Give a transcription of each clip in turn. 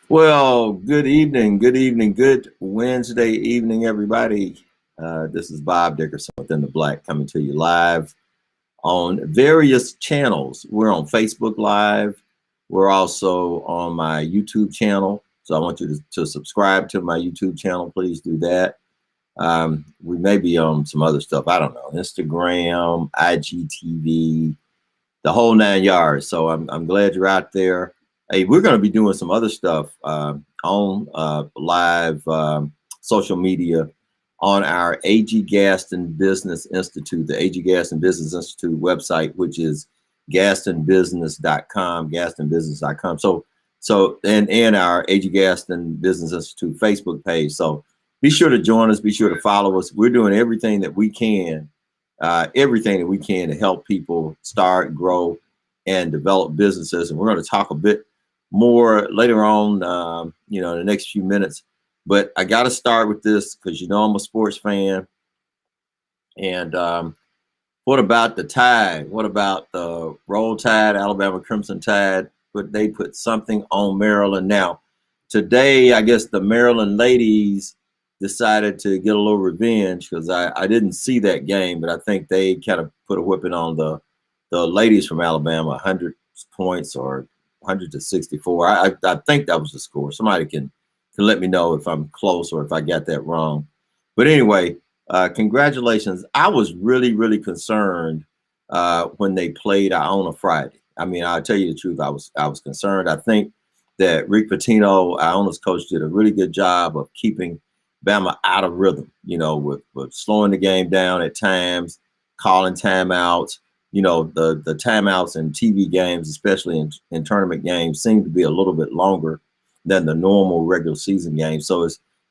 Well, good evening, good Wednesday evening, everybody. This is Bob Dickerson within the Black coming to you live on various channels. We're on Facebook Live. We're also on my YouTube channel. So I want you to subscribe to my YouTube channel. Please do that. We may be on some other stuff. I don't know, Instagram, IGTV, the whole nine yards. So I'm glad you're out there. Hey, we're going to be doing some other stuff on live social media on our A.G. Gaston Business Institute, the A.G. Gaston Business Institute website, which is gastonbusiness.com, gastonbusiness.com. And our A.G. Gaston Business Institute Facebook page. So be sure to join us. Be sure to follow us. We're doing everything that we can to help people start, grow, and develop businesses. And we're going to talk a bit more later on, in the next few minutes. But I got to start with this because, I'm a sports fan. And what about the Tide? What about the Roll Tide, Alabama Crimson Tide? But they put something on Maryland. Now, today, I guess the Maryland ladies decided to get a little revenge because I didn't see that game, but I think they kind of put a whipping on the ladies from Alabama, 100 points or 100 to 64. I think that was the score. Somebody can let me know if I'm close or if I got that wrong. But anyway, congratulations. I was really, really concerned when they played on a Friday. I mean, I'll tell you the truth. I was concerned. I think that Rick Pitino, our owner's coach, did a really good job of keeping Bama out of rhythm, with slowing the game down at times, calling timeouts. The timeouts in TV games, especially in tournament games, seem to be a little bit longer than the normal regular season game. So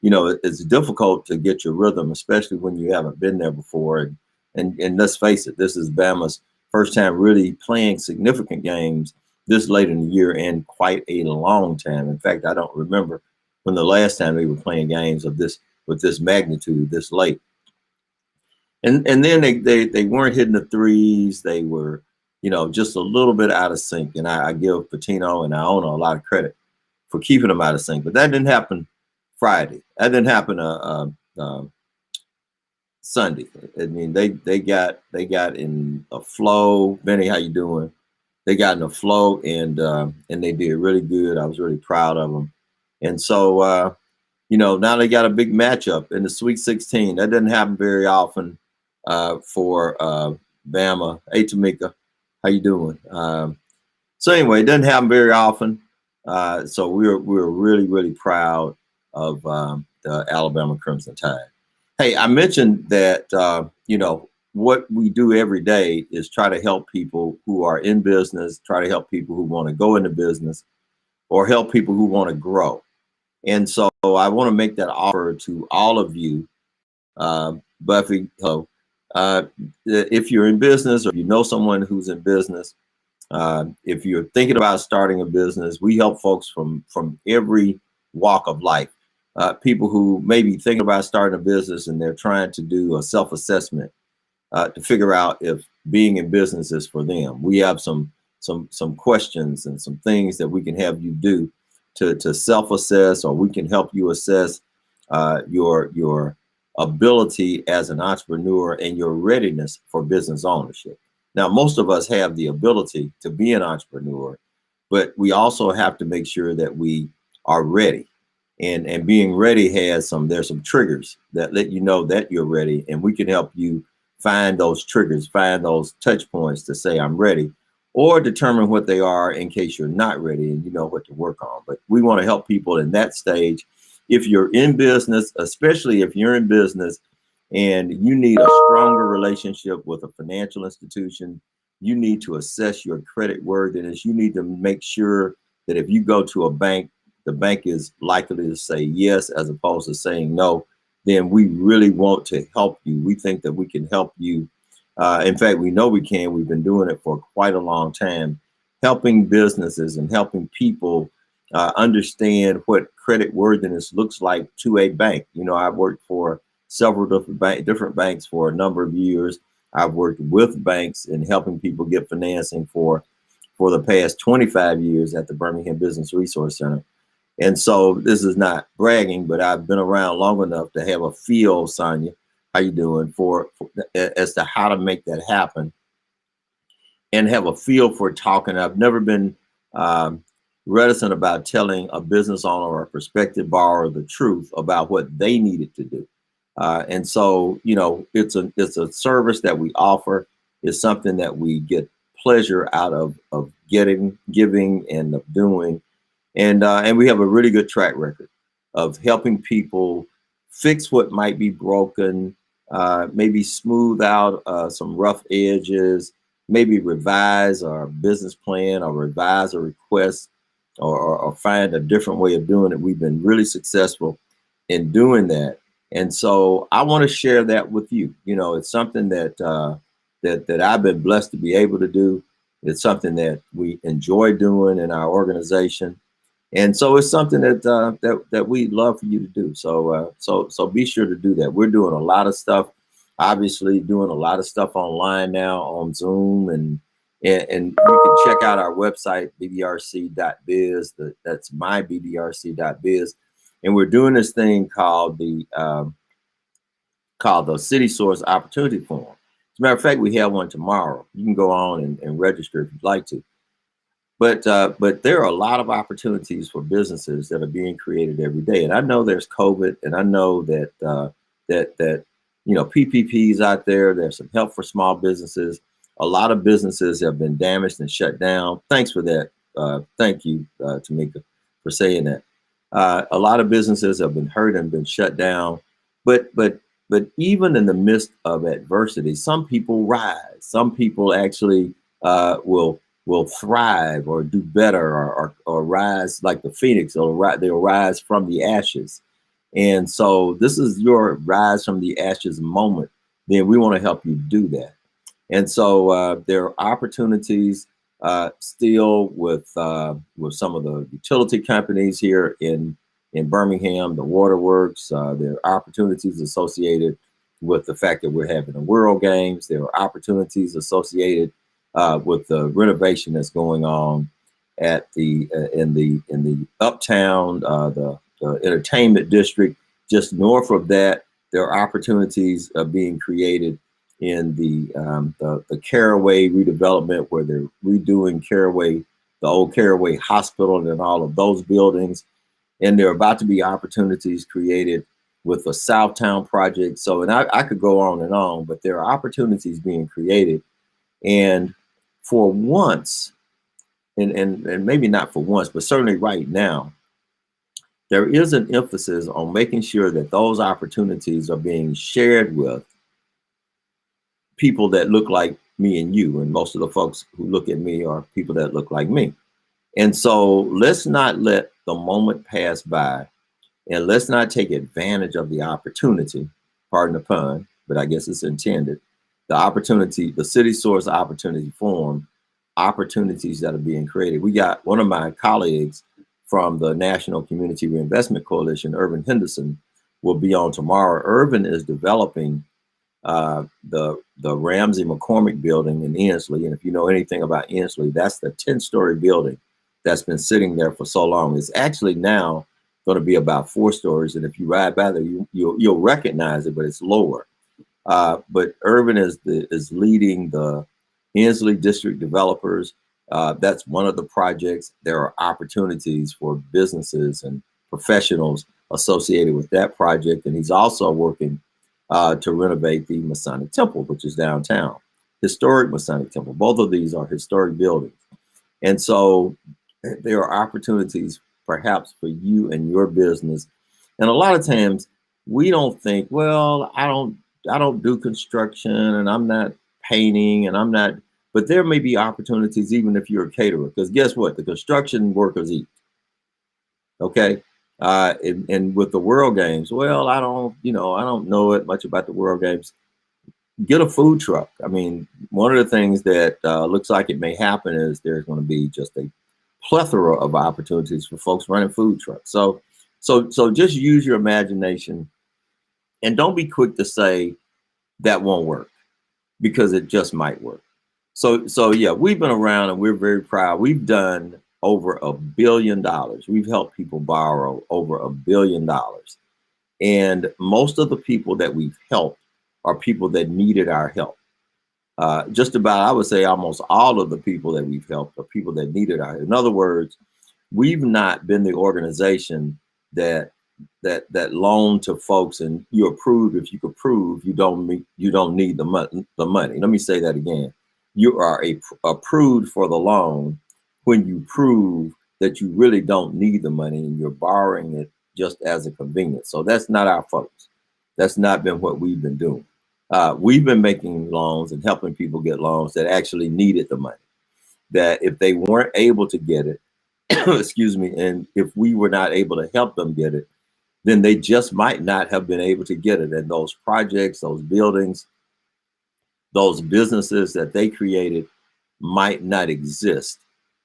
it's difficult to get your rhythm, especially when you haven't been there before. And let's face it, this is Bama's first time really playing significant games this late in the year in quite a long time. In fact, I don't remember when the last time they were playing games with this magnitude this late. And then they weren't hitting the threes. They were, just a little bit out of sync. And I give Pitino and Iona a lot of credit for keeping them out of sync. But that didn't happen Friday. That didn't happen Sunday. I mean, they got in a flow. Benny, how you doing? They got in a flow and they did really good. I was really proud of them. And so now they got a big matchup in the Sweet 16. That doesn't happen very often for Bama. Hey, Tamika, how you doing? So anyway, it doesn't happen very often. So we're really, really proud of the Alabama Crimson Tide. Hey, I mentioned that, what we do every day is try to help people who are in business, try to help people who want to go into business, or help people who want to grow. And so I want to make that offer to all of you, Buffy. If you're in business or you know someone who's in business, if you're thinking about starting a business, we help folks from every walk of life. People who may be thinking about starting a business and they're trying to do a self-assessment to figure out if being in business is for them. We have some questions and some things that we can have you do to self-assess, or we can help you assess your ability as an entrepreneur and your readiness for business ownership. Now, most of us have the ability to be an entrepreneur, but we also have to make sure that we are ready. And being ready there's some triggers that let you know that you're ready, and we can help you find those triggers, find those touch points to say I'm ready, or determine what they are in case you're not ready and you know what to work on. But we want to help people in that stage. If you're in business, especially if you're in business and you need a stronger relationship with a financial institution, you need to assess your credit worthiness. You need to make sure that if you go to a bank, the bank is likely to say yes as opposed to saying no. Then we really want to help you. We think that we can help you. In fact, we know we can. We've been doing it for quite a long time, helping businesses and helping people understand what credit worthiness looks like to a bank. I've worked for several different banks for a number of years. I've worked with banks in helping people get financing for the past 25 years at the Birmingham Business Resource Center. And so this is not bragging, but I've been around long enough to have a feel, Sonia, how you doing, for as to how to make that happen, and have a feel for talking. I've never been um, reticent about telling a business owner or a prospective borrower the truth about what they needed to do. And so, you know, it's a service that we offer. It's something that we get pleasure out of getting, giving, and of doing. And we have a really good track record of helping people fix what might be broken, maybe smooth out some rough edges, maybe revise our business plan or revise a request, or find a different way of doing it. We've been really successful in doing that. And so I want to share that with you. You know, it's something that I've been blessed to be able to do. It's something that we enjoy doing in our organization, and so it's something that we love for you to do. So be sure to do that. We're doing a lot of stuff, obviously doing a lot of stuff online now on Zoom, and you can check out our website, bbrc.biz. That's mybbRC.biz, and we're doing this thing called the City Source Opportunity Forum. As a matter of fact, we have one tomorrow. You can go on and register if you'd like to. But there are a lot of opportunities for businesses that are being created every day. And I know there's COVID, and I know that you know, PPPs out there. There's some help for small businesses. A lot of businesses have been damaged and shut down. Thanks for that. Thank you, Tamika, for saying that. A lot of businesses have been hurt and been shut down. But even in the midst of adversity, some people rise. Some people actually will thrive or do better, or rise like the phoenix, or they'll rise from the ashes. And so this is your rise from the ashes moment. Then we want to help you do that. And so there are opportunities still with some of the utility companies here in Birmingham, the waterworks. There are opportunities associated with the fact that we're having the World Games. There are opportunities associated with the renovation that's going on at the in the uptown, the entertainment district. Just north of that, there are opportunities being created in the Caraway redevelopment, where they're redoing Caraway, the old Caraway Hospital, and all of those buildings. And there are about to be opportunities created with the Southtown project. So, and I could go on, but there are opportunities being created. And for once, and maybe not for once, but certainly right now, there is an emphasis on making sure that those opportunities are being shared with people that look like me and you. And most of the folks who look at me are people that look like me. And so let's not let the moment pass by, and let's not take advantage of the opportunity, pardon the pun, but I guess it's intended. The opportunity, the City Source Opportunity Forum, opportunities that are being created. We got one of my colleagues from the National Community Reinvestment Coalition, Irvin Henderson, will be on tomorrow. Irvin is developing the Ramsey McCormick building in Ensley. And if you know anything about Ensley, that's the 10-story building that's been sitting there for so long. It's actually now going to be about 4 stories. And if you ride by there, you'll recognize it, but it's lower. But Irvin is leading the Ensley district developers. That's one of the projects. There are opportunities for businesses and professionals associated with that project. And he's also working to renovate the Masonic Temple, which is downtown. Historic Masonic Temple. Both of these are historic buildings. And so there are opportunities perhaps for you and your business. And a lot of times we don't think, well, I don't do construction, and I'm not painting, and I'm not, but there may be opportunities even if you're a caterer, because guess what? The construction workers eat. Okay. And with the World Games, well, I don't know it much about the World Games. Get a food truck. I mean, one of the things that looks like it may happen is there's going to be just a plethora of opportunities for folks running food trucks. So just use your imagination, and don't be quick to say that won't work, because it just might work. So yeah, we've been around, and we're very proud. We've done over $1 billion. We've helped people borrow over $1 billion. And most of the people that we've helped are people that needed our help. Just about, I would say almost all of the people that we've helped are people that needed our help. In other words, we've not been the organization that loan to folks and you approve if you could prove you don't need the money. Let me say that again. You are approved for the loan when you prove that you really don't need the money and you're borrowing it just as a convenience. So that's not our focus. That's not been what we've been doing. We've been making loans and helping people get loans that actually needed the money, that if they weren't able to get it, excuse me, and if we were not able to help them get it, then they just might not have been able to get it. And those projects, those buildings, those businesses that they created might not exist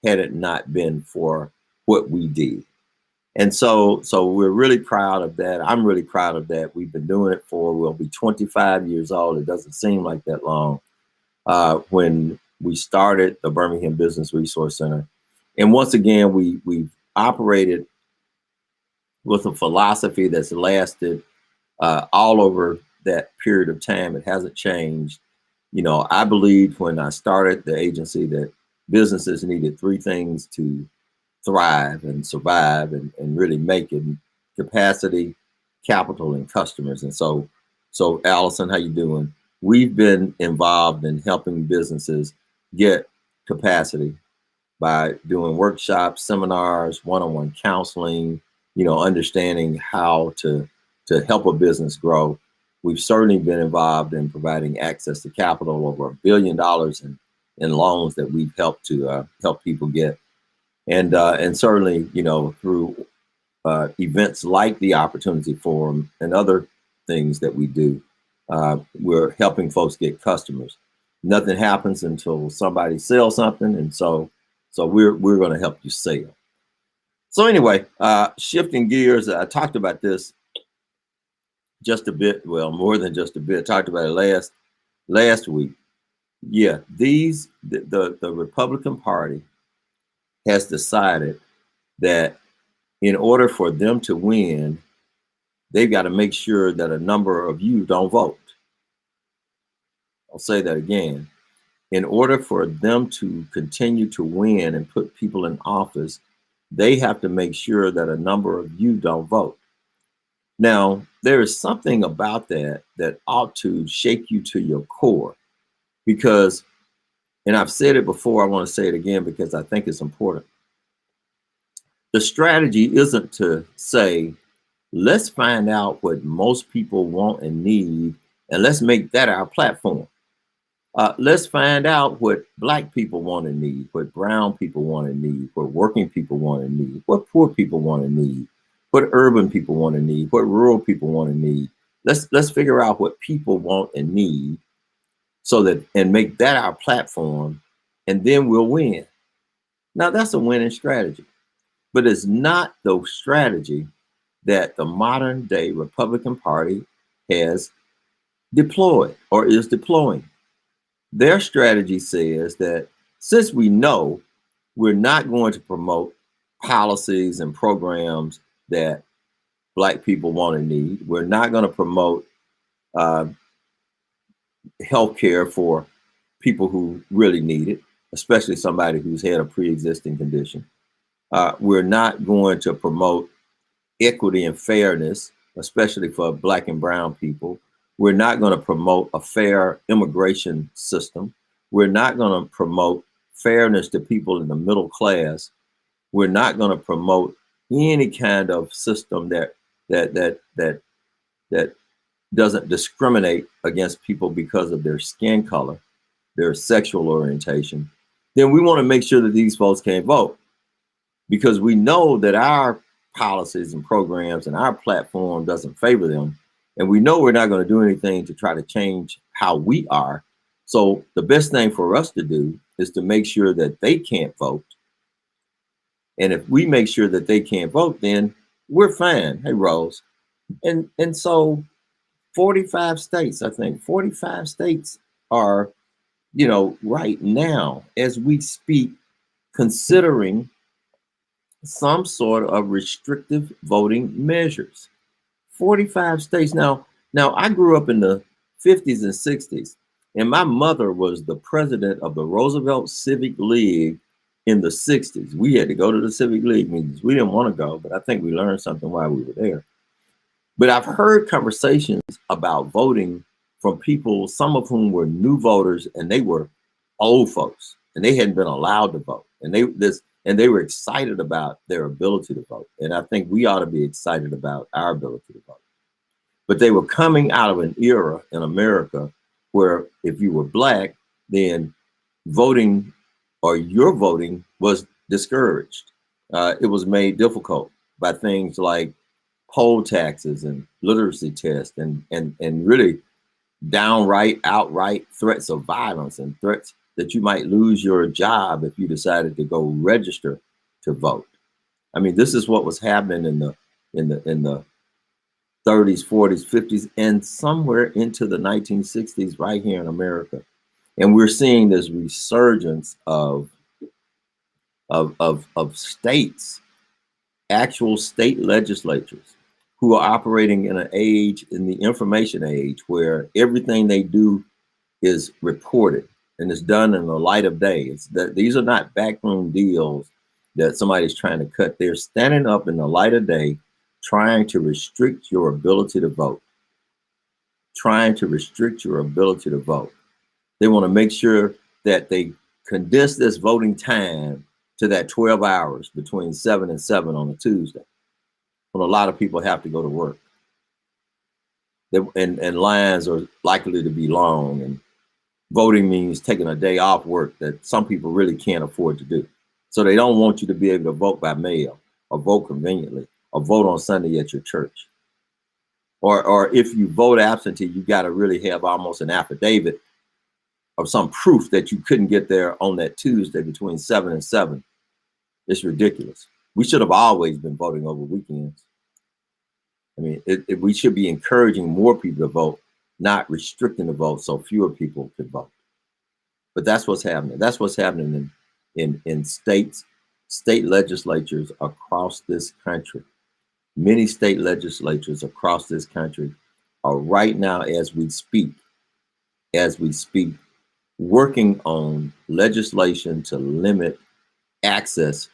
had it not been for what we did. And so we're really proud of that. I'm really proud of that. We've been doing it we'll be 25 years old. It doesn't seem like that long. When we started the Birmingham Business Resource Center. And once again, we've operated with a philosophy that's lasted all over that period of time. It hasn't changed. You know, I believed when I started the agency that businesses needed three things to thrive and survive and really make it: capacity, capital, and customers. And so Allison, how you doing? We've been involved in helping businesses get capacity by doing workshops, seminars, one-on-one counseling, you know, understanding how to help a business grow. We've certainly been involved in providing access to capital, over $1 billion in loans that we've helped to help people get. And certainly, you know, through events like the Opportunity Forum and other things that we do, we're helping folks get customers. Nothing happens until somebody sells something, and so we're going to help you sell. So anyway, shifting gears, I talked about this just a bit, well, more than just a bit. Talked about it last week. Yeah, the Republican Party has decided that in order for them to win, they've got to make sure that a number of you don't vote. I'll say that again. In order for them to continue to win and put people in office, they have to make sure that a number of you don't vote. Now, there is something about that ought to shake you to your core, because, and I've said it before, I want to say it again because I think it's important. The strategy isn't to say, let's find out what most people want and need, and let's make that our platform. Let's find out what Black people want and need, what brown people want and need, what working people want and need, what poor people want and need, what urban people want and need, what rural people want and need. Let's figure out what people want and need, so that, and make that our platform, and then we'll win. Now that's a winning strategy, but it's not the strategy that the modern day Republican Party has deployed or is deploying. Their strategy says that since we know we're not going to promote policies and programs that Black people want and need, we're not going to promote health care for people who really need it, especially somebody who's had a pre-existing condition. We're not going to promote equity and fairness, especially for Black and brown people. We're not going to promote a fair immigration system. We're not going to promote fairness to people in the middle class. We're not going to promote any kind of system that doesn't discriminate against people because of their skin color, their sexual orientation. Then we want to make sure that these folks can't vote, because we know that our policies and programs and our platform doesn't favor them. And we know we're not going to do anything to try to change how we are. So the best thing for us to do is to make sure that they can't vote. And if we make sure that they can't vote, then we're fine. Hey, Rose. And so 45 states, I think 45 states are, you know, right now, as we speak, considering some sort of restrictive voting measures. 45 states. Now I grew up in the 50s and 60s, and my mother was the president of the Roosevelt Civic League in the 60s. We had to go to the Civic League meetings. We didn't want to go, but I think we learned something while we were there. But I've heard conversations about voting from people, some of whom were new voters, and they were old folks, and they hadn't been allowed to vote. And they were excited about their ability to vote. And I think we ought to be excited about our ability to vote. But they were coming out of an era in America where if you were black, then voting or your voting was discouraged. It was made difficult by things like poll taxes and literacy tests and really outright threats of violence and threats that you might lose your job if you decided to go register to vote. I mean, this is what was happening in the 30s, 40s, 50s, and somewhere into the 1960s right here in America. And we're seeing this resurgence of states, actual state legislatures who are operating in an age, in the information age, where everything they do is reported and it's done in the light of day. It's that these are not backroom deals that somebody's trying to cut. They're standing up in the light of day, trying to restrict your ability to vote. Trying to restrict your ability to vote. They want to make sure that they condense this voting time to that 12 hours between 7 and 7 on a Tuesday, when a lot of people have to go to work. And lines are likely to be long, and voting means taking a day off work that some people really can't afford to do. So they don't want you to be able to vote by mail or vote conveniently or vote on Sunday at your church. Or if you vote absentee, you got to really have almost an affidavit of some proof that you couldn't get there on that Tuesday between 7 and 7. It's ridiculous. We should have always been voting over weekends. I mean, we should be encouraging more people to vote, not restricting the vote so fewer people could vote. But that's what's happening. That's what's happening in states, state legislatures across this country. Many state legislatures across this country are right now, as we speak, working on legislation to limit access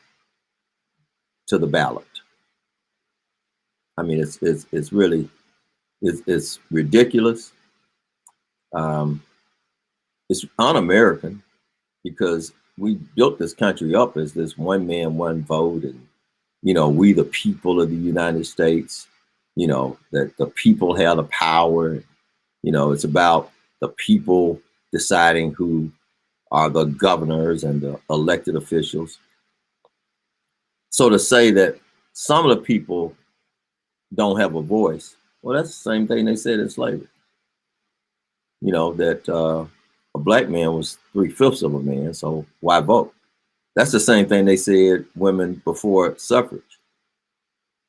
to the ballot. I mean, it's really ridiculous. It's un-American because we built this country up as this one man, one vote, and we the people of the United States. That the people have the power. It's about the people deciding who are the governors and the elected officials. So to say that some of the people don't have a voice, well, that's the same thing they said in slavery. That a black man was 3/5 of a man, so why vote? That's the same thing they said women before suffrage,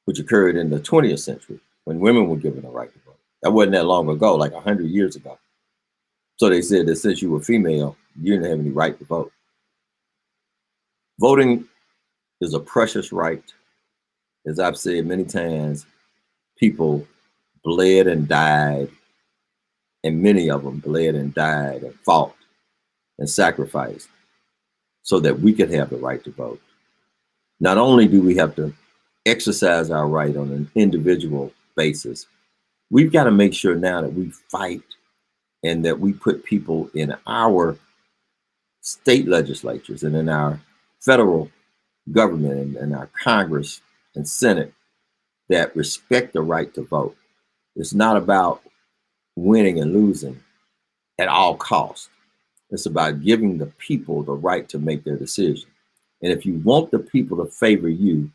which occurred in the 20th century when women were given a right to vote. That wasn't that long ago, like 100 years ago. So they said that since you were female, you didn't have any right to vote. Voting is a precious right. As I've said many times, people bled and died, and many of them bled and died and fought and sacrificed so that we could have the right to vote. Not only do we have to exercise our right on an individual basis, we've got to make sure now that we fight and that we put people in our state legislatures and in our federal government and our Congress and Senate that respect the right to vote. It's not about winning and losing at all costs. It's about giving the people the right to make their decision. And if you want the people to favor you,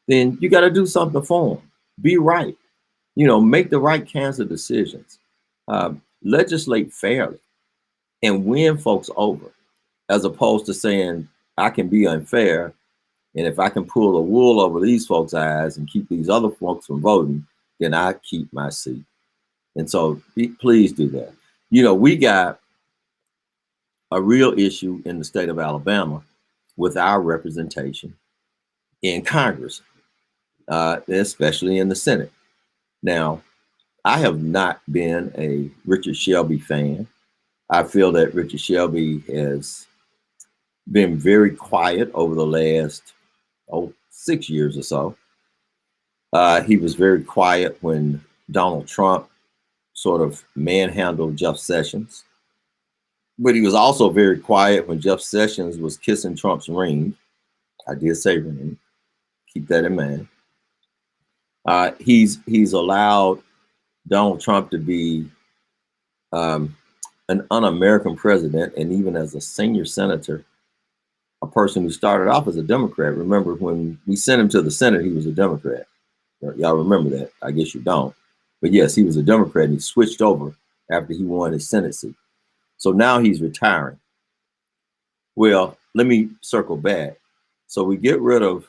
then you got to do something for them. Be right. Make the right kinds of decisions. Legislate fairly and win folks over, as opposed to saying, I can be unfair, and if I can pull the wool over these folks' eyes and keep these other folks from voting, then I keep my seat. And so please do that. We got a real issue in the state of Alabama with our representation in Congress, especially in the Senate. Now, I have not been a Richard Shelby fan. I feel that Richard Shelby has been very quiet over the last 6 years or so. He was very quiet when Donald Trump sort of manhandled Jeff Sessions. But he was also very quiet when Jeff Sessions was kissing Trump's ring. I did say ring. Keep that in mind. He's allowed Donald Trump to be an un-American president, and even as a senior senator, a person who started off as a Democrat. Remember, when we sent him to the Senate, he was a Democrat. Y'all remember that? I guess you don't. But yes, he was a Democrat, and he switched over after he won his Senate seat. So now he's retiring. Well, let me circle back. So we get rid of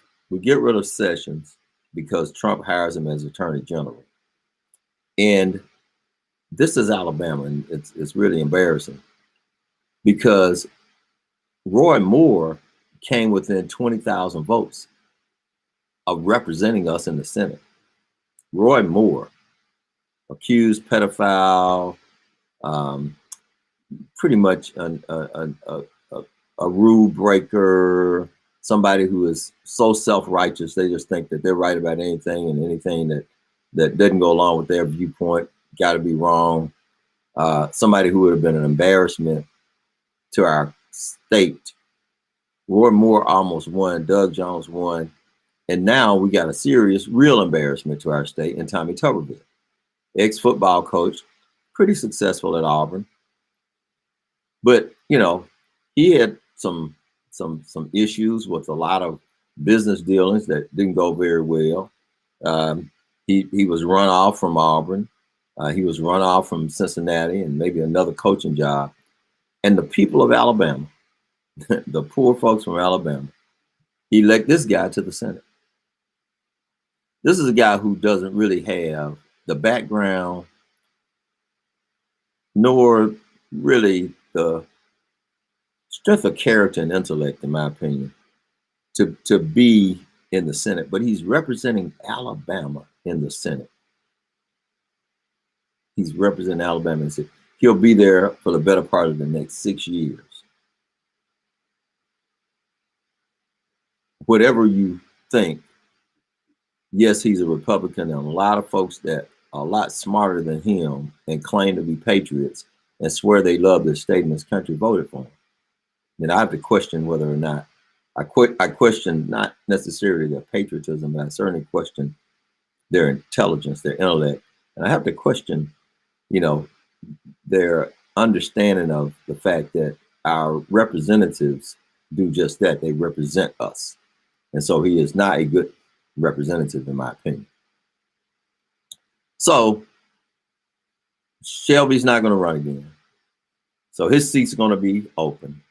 Sessions because Trump hires him as Attorney General. And this is Alabama, and it's really embarrassing because Roy Moore came within 20,000 votes of representing us in the Senate. Roy Moore, accused pedophile, pretty much a rule breaker, somebody who is so self-righteous they just think that they're right about anything, and anything that doesn't go along with their viewpoint got to be wrong. Somebody who would have been an embarrassment to our state. Roy Moore almost won. Doug Jones won. And now we got a serious, real embarrassment to our state in Tommy Tuberville, ex-football coach, pretty successful at Auburn. But, you know, he had some issues with a lot of business dealings that didn't go very well. He was run off from Auburn. He was run off from Cincinnati and maybe another coaching job. And the people of Alabama, the poor folks from Alabama, elect this guy to the Senate. This is a guy who doesn't really have the background nor really the strength of character and intellect, in my opinion, to be in the Senate. But he's representing Alabama in the Senate. He's representing Alabama in the Senate. He'll be there for the better part of the next 6 years. Whatever you think, yes, he's a Republican, and a lot of folks that are a lot smarter than him and claim to be patriots and swear they love their state and this country voted for him. Then I have to question whether or not I question not necessarily their patriotism, but I certainly question their intelligence, their intellect, and I have to question, you know, their understanding of the fact that our representatives do just that. They represent us. And so he is not a good representative, in my opinion. So Shelby's not going to run again. So his seat's going to be open.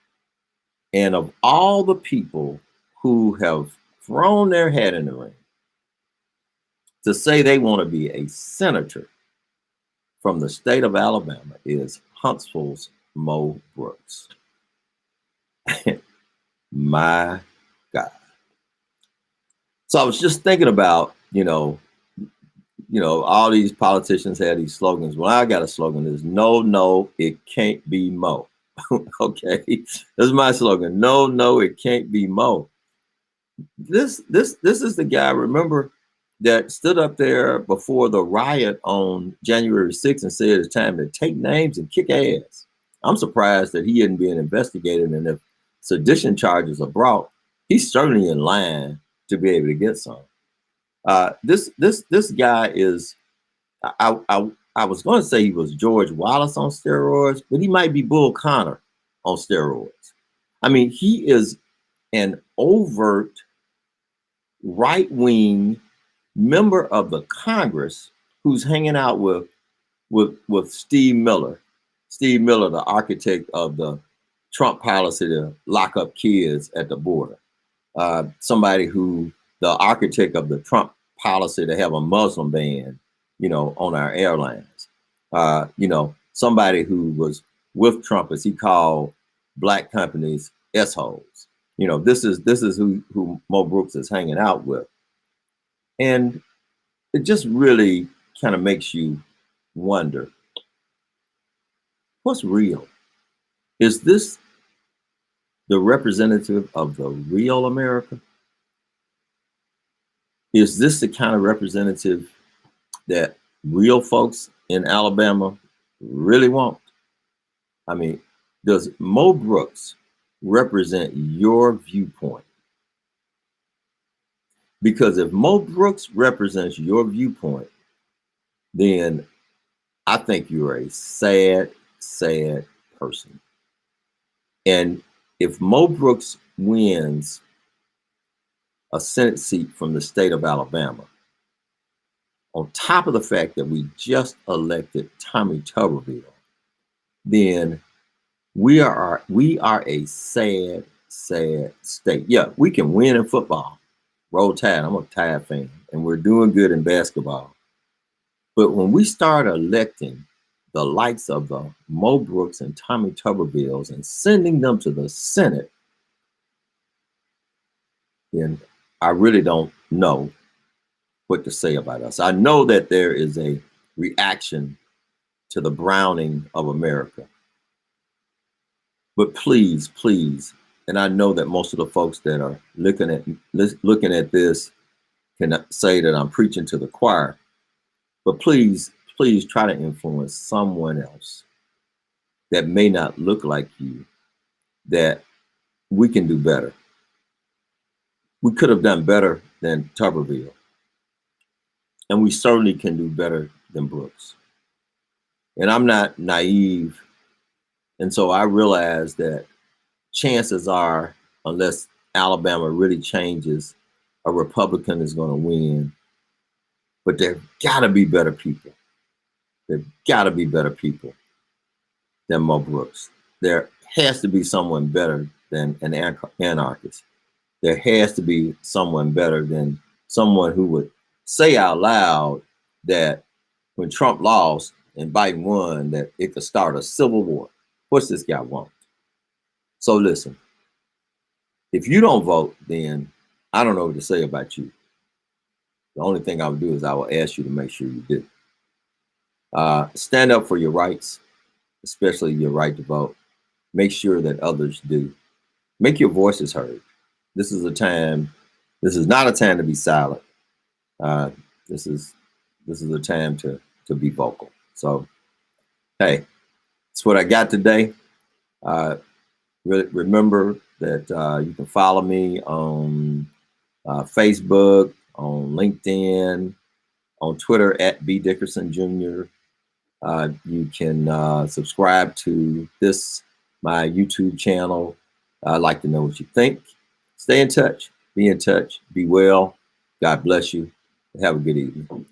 And of all the people who have thrown their hat in the ring to say they want to be a senator from the state of Alabama is Huntsville's Mo Brooks. My God. So I was just thinking about, you know, all these politicians had these slogans. Well, I got a slogan. Is no, it can't be Mo. Okay, this is my slogan. No, it can't be Mo. This is the guy, remember, that stood up there before the riot on January 6th and said it's time to take names and kick ass. I'm surprised that he isn't being investigated, and if sedition charges are brought, he's certainly in line to be able to get some. This guy is, I was going to say he was George Wallace on steroids, but he might be Bull Connor on steroids. I mean, he is an overt right-wing member of the Congress who's hanging out with Steve Miller. Steve Miller, the architect of the Trump policy to lock up kids at the border. Somebody who, the architect of the Trump policy to have a Muslim ban, you know, on our airlines. You know, somebody who was with Trump, as he called black companies, S-holes. You know, this is who Mo Brooks is hanging out with. And it just really kind of makes you wonder, what's real? Is this the representative of the real America? Is this the kind of representative that real folks in Alabama really want? I mean, does Mo Brooks represent your viewpoint? Because if Mo Brooks represents your viewpoint, then I think you're a sad, sad person. And if Mo Brooks wins a Senate seat from the state of Alabama, on top of the fact that we just elected Tommy Tuberville, then we are a sad, sad state. Yeah, we can win in football. Roll Tide. I'm a Tide fan, and we're doing good in basketball. But when we start electing the likes of the Mo Brooks and Tommy Tubervilles and sending them to the Senate, then I really don't know what to say about us. I know that there is a reaction to the browning of America. But please, please, and I know that most of the folks that are looking at this can say that I'm preaching to the choir, but please, please try to influence someone else that may not look like you, that we can do better. We could have done better than Tuberville, and we certainly can do better than Brooks. And I'm not naive, and so I realize that chances are, unless Alabama really changes, a Republican is going to win. But there gotta be better people. There gotta be better people than Mo Brooks. There has to be someone better than an anarchist. There has to be someone better than someone who would say out loud that when Trump lost and Biden won, that it could start a civil war. What's this guy want? So listen, if you don't vote, then I don't know what to say about you. The only thing I would do is I will ask you to make sure you do. Stand up for your rights, especially your right to vote. Make sure that others do. Make your voices heard. This is not a time to be silent. This is a time to be vocal. So, hey, that's what I got today. Remember that you can follow me on Facebook, on LinkedIn, on Twitter at B Dickerson Jr. You can subscribe to my YouTube channel. I'd like to know what you think. Stay in touch. Be in touch. Be well. God bless you. Have a good evening.